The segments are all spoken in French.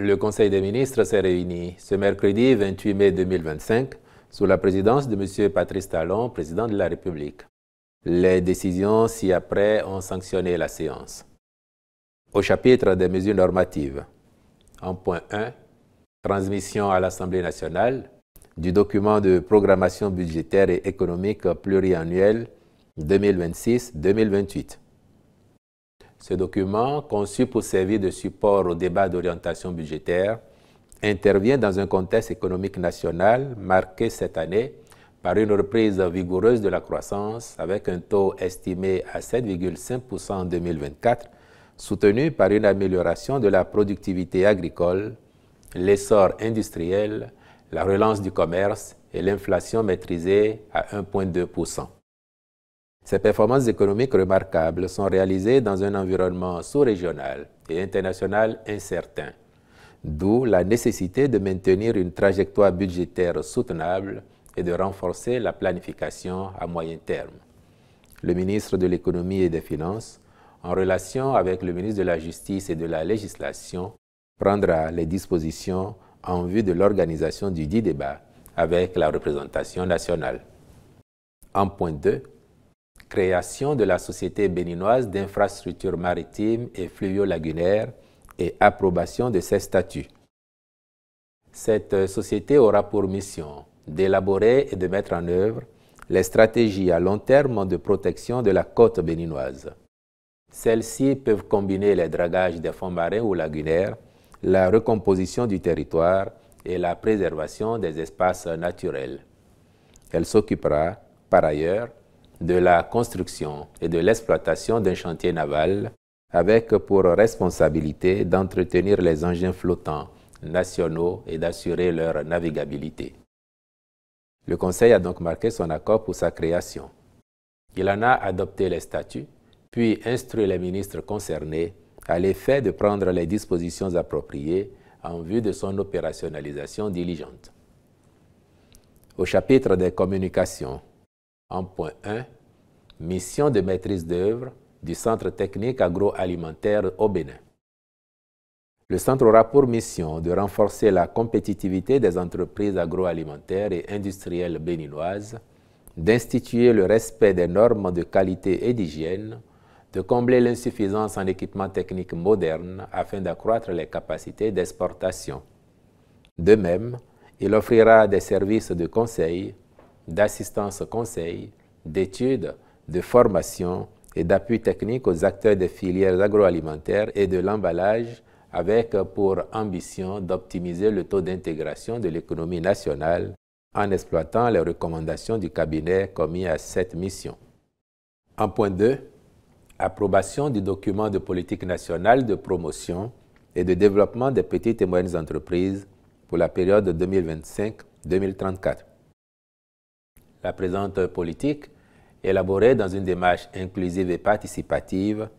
Le Conseil des ministres s'est réuni ce mercredi 28 mai 2025 sous la présidence de M. Patrice Talon, président de la République. Les décisions ci-après ont sanctionné la séance. Au chapitre des mesures normatives, en point 1, transmission à l'Assemblée nationale du document de programmation budgétaire et économique pluriannuel 2026-2028. Ce document, conçu pour servir de support au débat d'orientation budgétaire, intervient dans un contexte économique national marqué cette année par une reprise vigoureuse de la croissance avec un taux estimé à 7,5% en 2024, soutenu par une amélioration de la productivité agricole, l'essor industriel, la relance du commerce et l'inflation maîtrisée à 1,2%. Ces performances économiques remarquables sont réalisées dans un environnement sous-régional et international incertain, d'où la nécessité de maintenir une trajectoire budgétaire soutenable et de renforcer la planification à moyen terme. Le ministre de l'Économie et des Finances, en relation avec le ministre de la Justice et de la Législation, prendra les dispositions en vue de l'organisation du dit débat avec la représentation nationale. En point 2, création de la Société béninoise d'infrastructures maritimes et fluvio-lagunaires et approbation de ses statuts. Cette société aura pour mission d'élaborer et de mettre en œuvre les stratégies à long terme de protection de la côte béninoise. Celles-ci peuvent combiner les dragages des fonds marins ou lagunaires, la recomposition du territoire et la préservation des espaces naturels. Elle s'occupera, par ailleurs, de la construction et de l'exploitation d'un chantier naval avec pour responsabilité d'entretenir les engins flottants nationaux et d'assurer leur navigabilité. Le Conseil a donc marqué son accord pour sa création. Il en a adopté les statuts, puis instruit les ministres concernés à l'effet de prendre les dispositions appropriées en vue de son opérationnalisation diligente. Au chapitre des communications, en point 1, mission de maîtrise d'œuvre du Centre technique agroalimentaire au Bénin. Le centre aura pour mission de renforcer la compétitivité des entreprises agroalimentaires et industrielles béninoises, d'instituer le respect des normes de qualité et d'hygiène, de combler l'insuffisance en équipements techniques modernes afin d'accroître les capacités d'exportation. De même, il offrira des services de conseil, d'assistance conseil, d'études, de formation et d'appui technique aux acteurs des filières agroalimentaires et de l'emballage avec pour ambition d'optimiser le taux d'intégration de l'économie nationale en exploitant les recommandations du cabinet commis à cette mission. En point 2, approbation du document de politique nationale de promotion et de développement des petites et moyennes entreprises pour la période 2025-2034. La présente politique, élaborée dans une démarche inclusive et participative,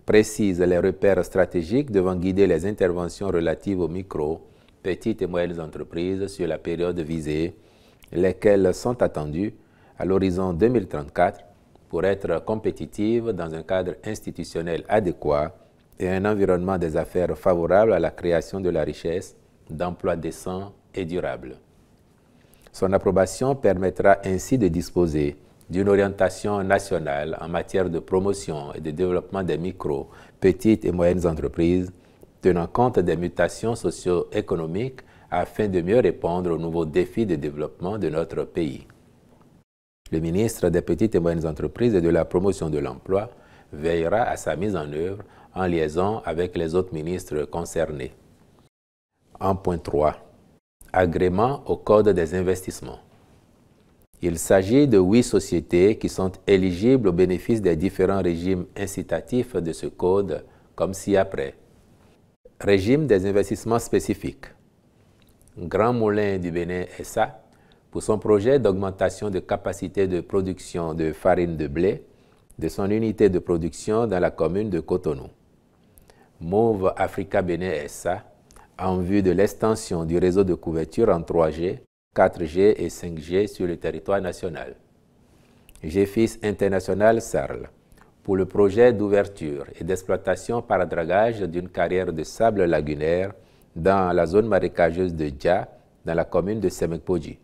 précise les repères stratégiques devant guider les interventions relatives aux micro, petites et moyennes entreprises sur la période visée, lesquelles sont attendues à l'horizon 2034 pour être compétitives dans un cadre institutionnel adéquat et un environnement des affaires favorable à la création de la richesse, d'emplois décents et durables. Son approbation permettra ainsi de disposer d'une orientation nationale en matière de promotion et de développement des micro, petites et moyennes entreprises, tenant compte des mutations socio-économiques afin de mieux répondre aux nouveaux défis de développement de notre pays. Le ministre des Petites et Moyennes Entreprises et de la Promotion de l'Emploi veillera à sa mise en œuvre en liaison avec les autres ministres concernés. En point 3, agrément au Code des investissements. Il s'agit de 8 sociétés qui sont éligibles au bénéfice des différents régimes incitatifs de ce code, comme ci-après. Régime des investissements spécifiques. Grand Moulin du Bénin SA, pour son projet d'augmentation de capacité de production de farine de blé de son unité de production dans la commune de Cotonou. Mauve Africa Bénin SA, en vue de l'extension du réseau de couverture en 3G, 4G et 5G sur le territoire national. GFIS International SARL, pour le projet d'ouverture et d'exploitation par dragage d'une carrière de sable lagunaire dans la zone marécageuse de Dja, dans la commune de Semekpoji.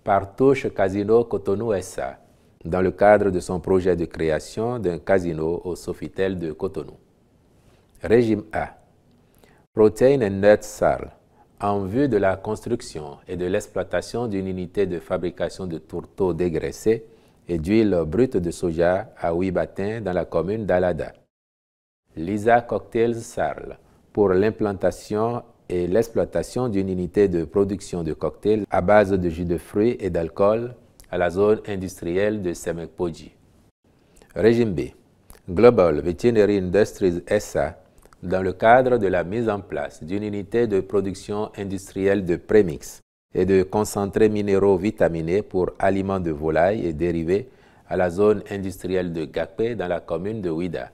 Partouche Casino Cotonou SA, dans le cadre de son projet de création d'un casino au Sofitel de Cotonou. Régime A. Protein and Nut SARL, en vue de la construction et de l'exploitation d'une unité de fabrication de tourteaux dégraissés et d'huile brute de soja à Ouibatin dans la commune d'Alada. Lisa Cocktails SARL, pour l'implantation et l'exploitation d'une unité de production de cocktails à base de jus de fruits et d'alcool à la zone industrielle de Semekpoji. Régime B. Global Veterinary Industries SA, dans le cadre de la mise en place d'une unité de production industrielle de prémix et de concentrés minéraux vitaminés pour aliments de volailles et dérivés à la zone industrielle de Gakpé dans la commune de Ouida.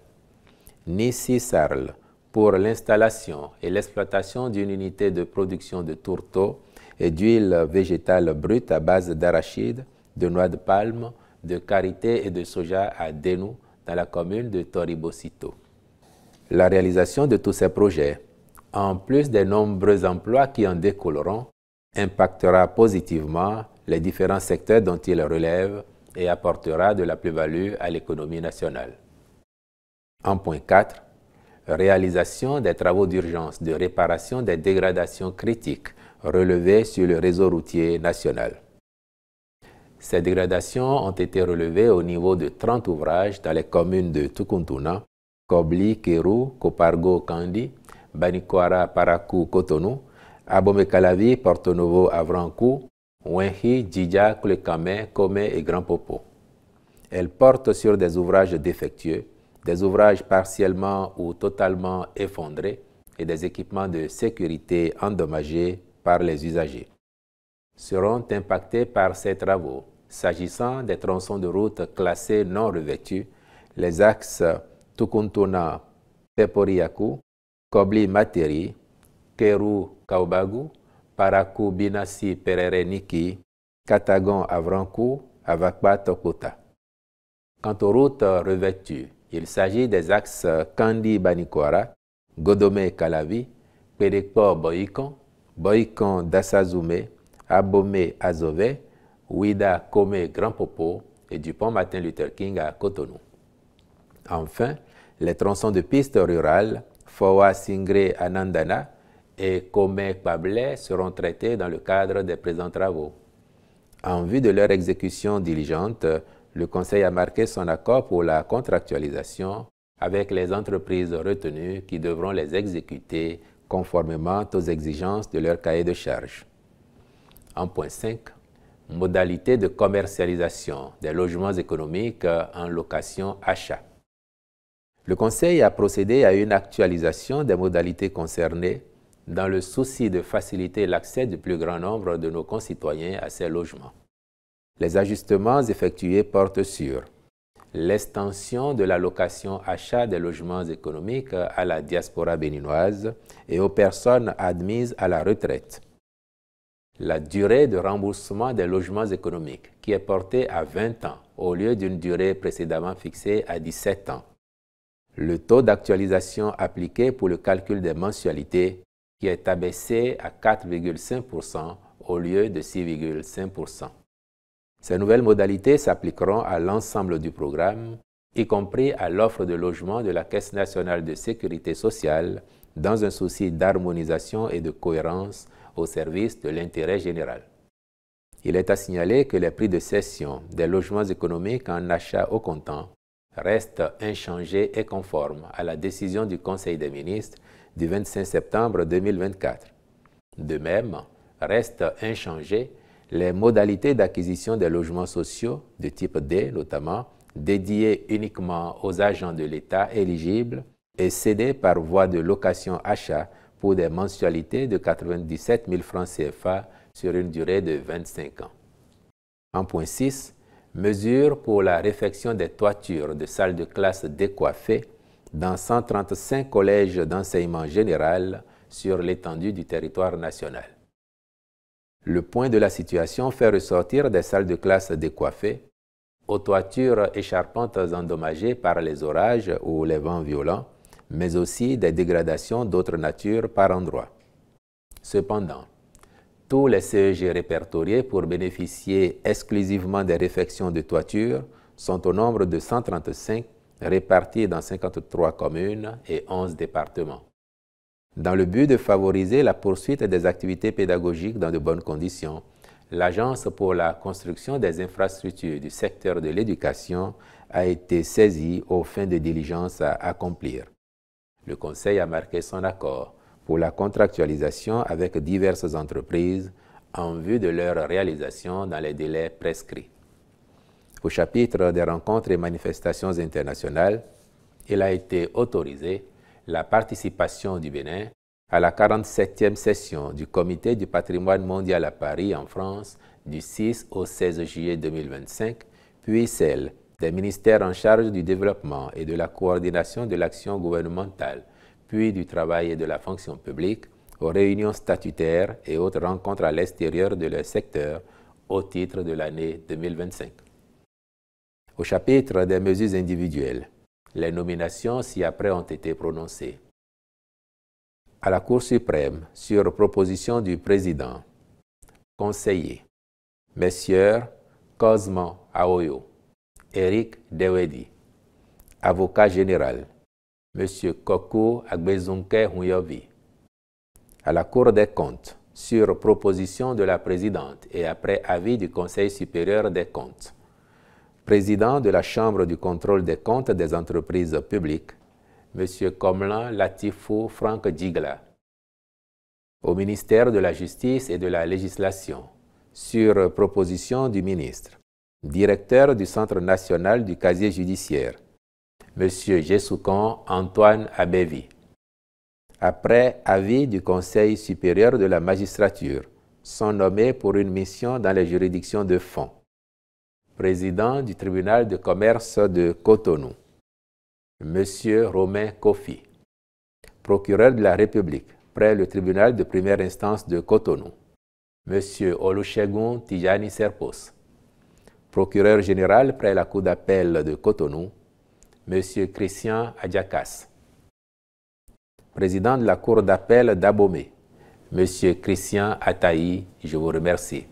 Nissi Sarl, pour l'installation et l'exploitation d'une unité de production de tourteaux et d'huile végétale brute à base d'arachide, de noix de palme, de karité et de soja à Denou dans la commune de Toribosito. La réalisation de tous ces projets, en plus des nombreux emplois qui en découleront, impactera positivement les différents secteurs dont ils relèvent et apportera de la plus-value à l'économie nationale. En point 4, réalisation des travaux d'urgence de réparation des dégradations critiques relevées sur le réseau routier national. Ces dégradations ont été relevées au niveau de 30 ouvrages dans les communes de Tukuntuna, Kobli, Kéru, Kopargo, Kandi, Banikwara, Parakou, Cotonou, Abomey-Calavi, Porto Novo, Avrankou, Wenhi, Djidja, Koulekame, Kome et Grand Popo. Elles portent sur des ouvrages défectueux, des ouvrages partiellement ou totalement effondrés et des équipements de sécurité endommagés par les usagers. Seront impactés par ces travaux, s'agissant des tronçons de route classés non revêtus, les axes Tukuntuna, Peporiaku, Kobli Materi, Kéru Kaubagu, Parakou Binassi Perere Niki, Katagon Avrankou, Avakba Tokota. Quant aux routes revêtues, il s'agit des axes Kandi Banikwara, Godome Kalavi, Pédekpo Boyikon, Boyikon Dassazoumé, Abomey Azové, Ouida Kome Grand Popo et du pont Martin Luther King à Cotonou. Enfin, les tronçons de pistes rurales, Fowa Singre Anandana et Kome Kpablé seront traités dans le cadre des présents travaux. En vue de leur exécution diligente, le Conseil a marqué son accord pour la contractualisation avec les entreprises retenues qui devront les exécuter conformément aux exigences de leur cahier de charges. En point 5, modalités de commercialisation des logements économiques en location-achat. Le Conseil a procédé à une actualisation des modalités concernées dans le souci de faciliter l'accès du plus grand nombre de nos concitoyens à ces logements. Les ajustements effectués portent sur l'extension de la location-achat des logements économiques à la diaspora béninoise et aux personnes admises à la retraite. La durée de remboursement des logements économiques qui est portée à 20 ans au lieu d'une durée précédemment fixée à 17 ans. Le taux d'actualisation appliqué pour le calcul des mensualités qui est abaissé à 4,5% au lieu de 6,5%. Ces nouvelles modalités s'appliqueront à l'ensemble du programme, y compris à l'offre de logement de la Caisse nationale de sécurité sociale, dans un souci d'harmonisation et de cohérence au service de l'intérêt général. Il est à signaler que les prix de cession des logements économiques en achat au comptant restent inchangés et conformes à la décision du Conseil des ministres du 25 septembre 2024. De même, restent inchangées les modalités d'acquisition des logements sociaux de type D, notamment, dédiés uniquement aux agents de l'État éligibles et cédés par voie de location-achat pour des mensualités de 97 000 francs CFA sur une durée de 25 ans. En point 6, mesures pour la réfection des toitures de salles de classe décoiffées dans 135 collèges d'enseignement général sur l'étendue du territoire national. Le point de la situation fait ressortir des salles de classe décoiffées, aux toitures écharpantes endommagées par les orages ou les vents violents, mais aussi des dégradations d'autres natures par endroits. Cependant, tous les CEG répertoriés pour bénéficier exclusivement des réfections de toiture sont au nombre de 135 répartis dans 53 communes et 11 départements. Dans le but de favoriser la poursuite des activités pédagogiques dans de bonnes conditions, l'Agence pour la construction des infrastructures du secteur de l'éducation a été saisie aux fins de diligences à accomplir. Le Conseil a marqué son accord pour la contractualisation avec diverses entreprises en vue de leur réalisation dans les délais prescrits. Au chapitre des rencontres et manifestations internationales, il a été autorisé la participation du Bénin à la 47e session du Comité du patrimoine mondial à Paris, en France, du 6 au 16 juillet 2025, puis celle des ministères en charge du développement et de la coordination de l'action gouvernementale, puis du travail et de la fonction publique, aux réunions statutaires et autres rencontres à l'extérieur de leur secteur au titre de l'année 2025. Au chapitre des mesures individuelles, les nominations ci-après ont été prononcées. À la Cour suprême, sur proposition du président, conseiller, Messieurs Cosmo Aoyo, Eric Dewedi, avocat général, M. Kokou Agbezunke Huyovi. À la Cour des comptes, sur proposition de la présidente et après avis du Conseil supérieur des comptes, président de la Chambre du contrôle des comptes des entreprises publiques, M. Komlan Latifou Franck Djigla. Au ministère de la Justice et de la Législation, sur proposition du ministre, directeur du Centre national du casier judiciaire, M. Jessoukon Antoine Abevi. Après avis du Conseil supérieur de la magistrature, sont nommés pour une mission dans les juridictions de fond. Président du tribunal de commerce de Cotonou, M. Romain Kofi. Procureur de la République près le tribunal de première instance de Cotonou, M. Olusegun Tijani Serpos. Procureur général près la Cour d'appel de Cotonou, M. Christian Adjakas. Président de la Cour d'appel d'Abomey, M. Christian Ataï, je vous remercie.